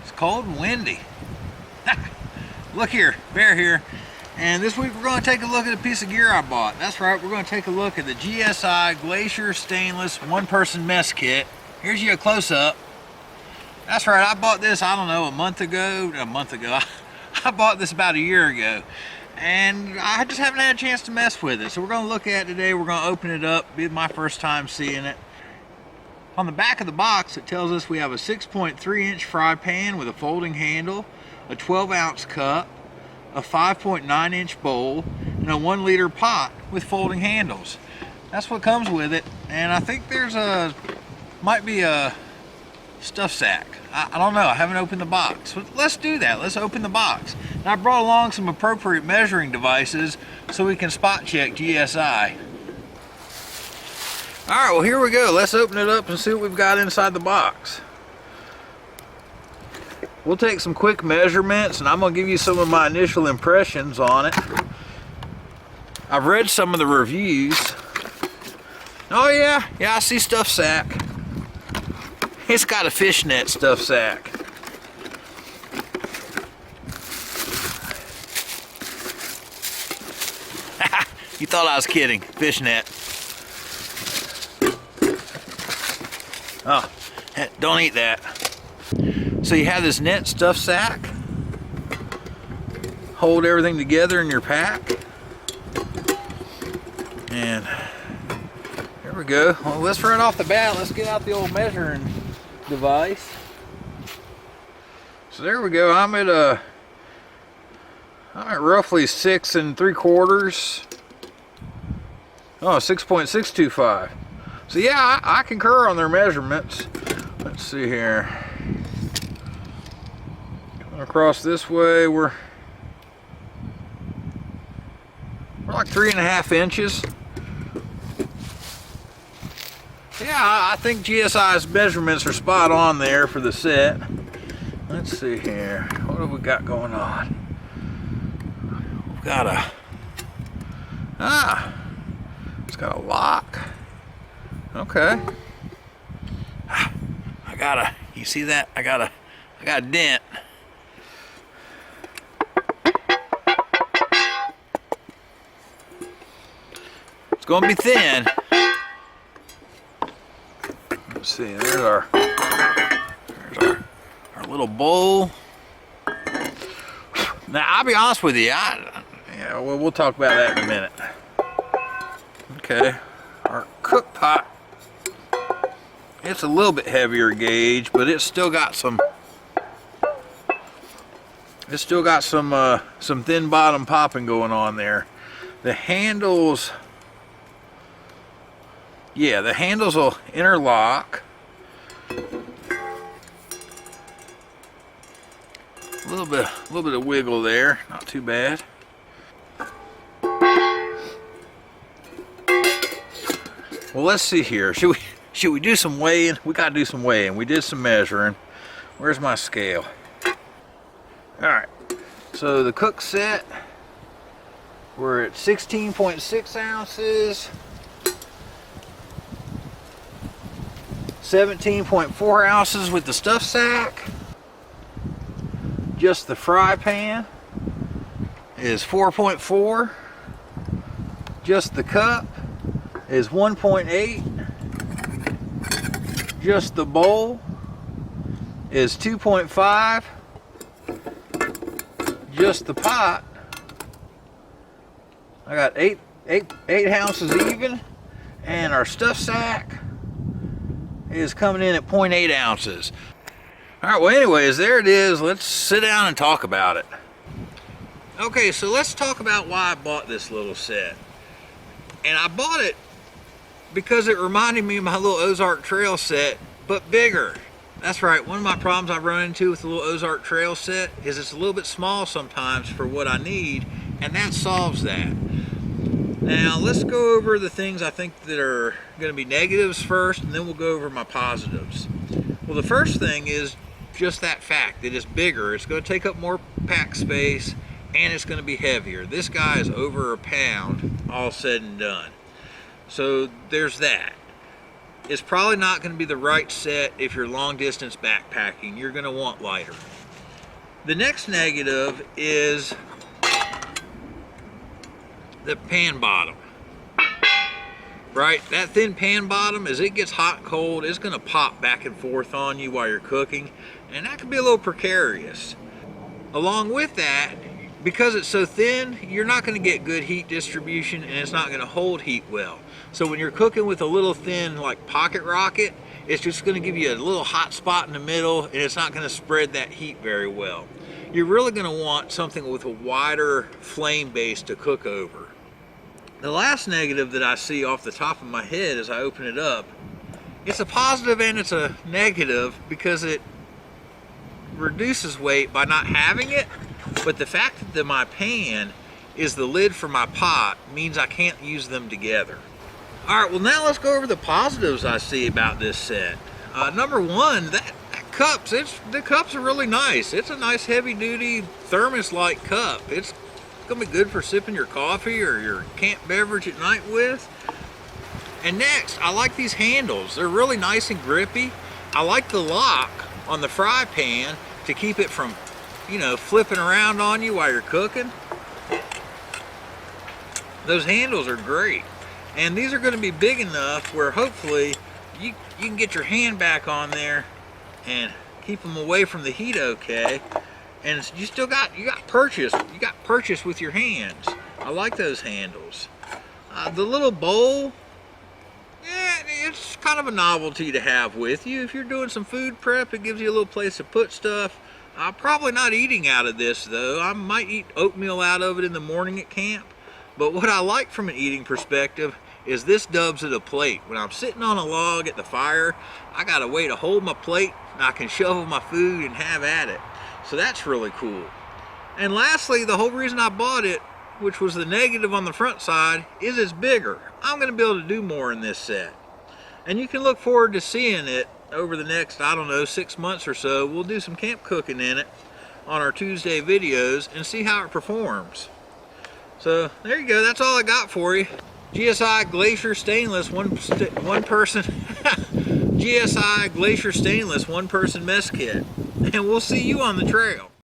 It's cold and windy. Look here, Bear here. And this week we're going to take a look at a piece of gear I bought. That's right, we're going to take a look at the GSI Glacier stainless one-person mess kit. Here's you a close-up. That's right, I bought this, I don't know, a month ago. I bought this about a year ago. And I just haven't had a chance to mess with it. So we're going to look at it today. We're going to open it up. It'll be my first time seeing it. On the back of the box, it tells us we have a 6.3-inch fry pan with a folding handle, a 12-ounce cup, a 5.9-inch bowl, and a 1-liter pot with folding handles. That's what comes with it. And I think there's might be a stuff sack. I don't know, I haven't opened the box. But let's do that, let's open the box. And I brought along some appropriate measuring devices so we can spot check GSI. All right, well here we go. Let's open it up and see what we've got inside the box. We'll take some quick measurements and I'm gonna give you some of my initial impressions on it. I've read some of the reviews. Oh yeah, I see stuff sack. It's got a fishnet stuff sack. You thought I was kidding, fishnet. Oh, don't eat that. So you have this net stuff sack. Hold everything together in your pack. And here we go. Well, let's run off the bat. Let's get out the old measuring device. So there we go. I'm at roughly 6 3/4. Oh, 6.625. So yeah, I concur on their measurements. Let's see here. Coming across this way, we're like 3.5 inches. Yeah, I think GSI's measurements are spot on there for the set. Let's see here. What have we got going on? We've got it's got a lock. Okay. You see that? I got a dent. It's gonna be thin. Let's see, there's our little bowl. Now I'll be honest with you, we'll talk about that in a minute. Okay, our cook pot. It's a little bit heavier gauge, but it's still got some. It's still got some thin bottom popping going on there. The handles. Yeah, the handles will interlock. A little bit of wiggle there, not too bad. Well, let's see here. Should we do some weighing? We gotta do some weighing. We did some measuring. Where's my scale? All right. So the cook set, we're at 16.6 ounces. 17.4 ounces with the stuff sack. Just the fry pan is 4.4. Just the cup is 1.8. Just the bowl is 2.5. Just the pot, I got 8 ounces even, and our stuff sack is coming in at 0.8 ounces. All right, well anyways, there it is. Let's sit down and talk about it. Okay, so let's talk about why I bought this little set. And I bought it because it reminded me of my little Ozark Trail set, but bigger. That's right, one of my problems I've run into with the little Ozark Trail set is it's a little bit small sometimes for what I need, and that solves that. Now let's go over the things I think that are going to be negatives first, and then we'll go over my positives. Well, the first thing is just that fact that it's bigger. It's going to take up more pack space, and it's going to be heavier. This guy is over a pound, all said and done. So there's that. It's probably not going to be the right set if you're long distance backpacking. You're going to want lighter. The next negative is the pan bottom. Right, that thin pan bottom, as it gets hot and cold, it's going to pop back and forth on you while you're cooking, and that can be a little precarious. Along with that, because it's so thin, you're not going to get good heat distribution, and it's not going to hold heat well. So when you're cooking with a little thin, like pocket rocket, it's just going to give you a little hot spot in the middle, and it's not going to spread that heat very well. You're really going to want something with a wider flame base to cook over. The last negative that I see off the top of my head as I open it up, it's a positive and it's a negative because it reduces weight by not having it, but the fact that my pan is the lid for my pot means I can't use them together. Alright, well now let's go over the positives I see about this set. Number one, that cups, the cups are really nice. It's a nice heavy duty thermos-like cup. It's gonna be good for sipping your coffee or your camp beverage at night with. And next, I like these handles. They're really nice and grippy. I like the lock on the fry pan to keep it from, you know, flipping around on you while you're cooking. Those handles are great. And these are gonna be big enough where hopefully you can get your hand back on there and keep them away from the heat okay. And you got purchase with your hands. I like those handles. The little bowl, yeah, it's kind of a novelty to have with you. If you're doing some food prep, it gives you a little place to put stuff. I'm probably not eating out of this though. I might eat oatmeal out of it in the morning at camp. But what I like from an eating perspective is this dubs it a plate. When I'm sitting on a log at the fire, I got a way to hold my plate and I can shovel my food and have at it. So that's really cool. And lastly, the whole reason I bought it, which was the negative on the front side, is it's bigger. I'm going to be able to do more in this set. And you can look forward to seeing it over the next, I don't know, 6 months or so. We'll do some camp cooking in it on our Tuesday videos and see how it performs. So there you go, that's all I got for you. GSI Glacier Stainless one person GSI Glacier Stainless one person mess kit. And we'll see you on the trail.